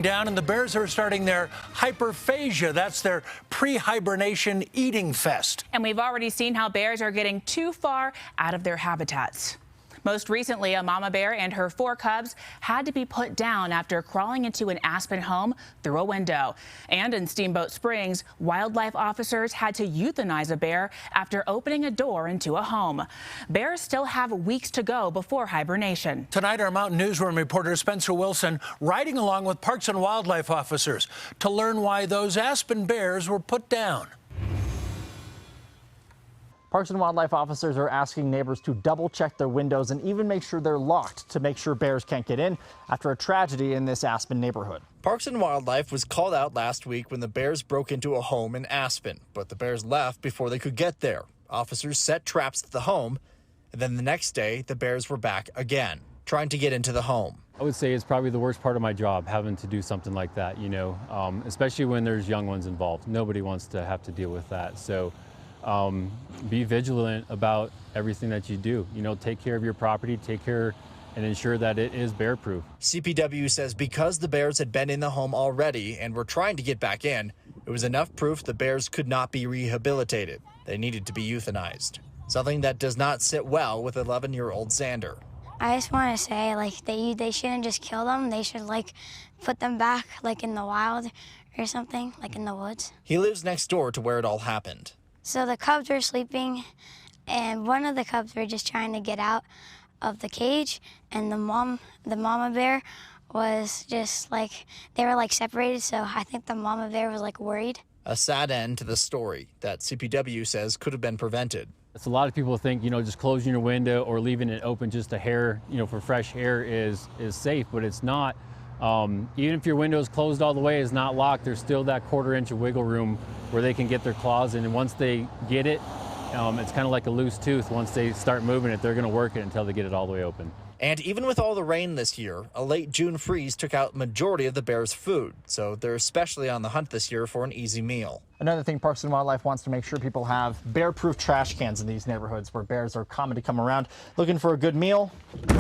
Down, and the bears are starting their hyperphagia. That's their pre-hibernation eating fest. And we've already seen how bears are getting too far out of their habitats. Most recently, a mama bear and her 4 cubs had to be put down after crawling into an Aspen home through a window. And in Steamboat Springs, wildlife officers had to euthanize a bear after opening a door into a home. Bears still have weeks to go before hibernation. Tonight, our Mountain Newsroom reporter Spencer Wilson riding along with Parks and Wildlife officers to learn why those Aspen bears were put down. Parks and Wildlife officers are asking neighbors to double check their windows and even make sure they're locked to make sure bears can't get in after a tragedy in this Aspen neighborhood. Parks and Wildlife was called out last week when the bears broke into a home in Aspen, but the bears left before they could get there. Officers set traps at the home, and then the next day the bears were back again, trying to get into the home. I would say it's probably the worst part of my job, having to do something like that, especially when there's young ones involved. Nobody wants to have to deal with that. So be vigilant about everything that you do. Take care of your property, take care and ensure that it is bear proof. CPW says because the bears had been in the home already and were trying to get back in, it was enough proof the bears could not be rehabilitated. They needed to be euthanized, something that does not sit well with 11-year-old Xander. I just want to say, they shouldn't just kill them. They should, put them back, in the wild or something, in the woods. He lives next door to where it all happened. So the cubs were sleeping, and one of the cubs were just trying to get out of the cage, and the mama bear was just, they were, separated, so I think the mama bear was, worried. A sad end to the story that CPW says could have been prevented. It's a lot of people think, just closing your window or leaving it open just a hair, for fresh air is safe, but it's not. Even if your window is closed all the way, is not locked, there's still that 1/4 inch of wiggle room where they can get their claws in. And once they get it, it's kind of like a loose tooth. Once they start moving it, they're going to work it until they get it all the way open. And even with all the rain this year, a late June freeze took out majority of the bears' food. So they're especially on the hunt this year for an easy meal. Another thing Parks and Wildlife wants to make sure people have bear-proof trash cans in these neighborhoods where bears are common to come around looking for a good meal,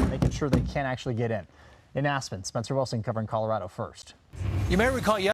making sure they can't actually get in. In Aspen, Spencer Wilson covering Colorado First. You may recall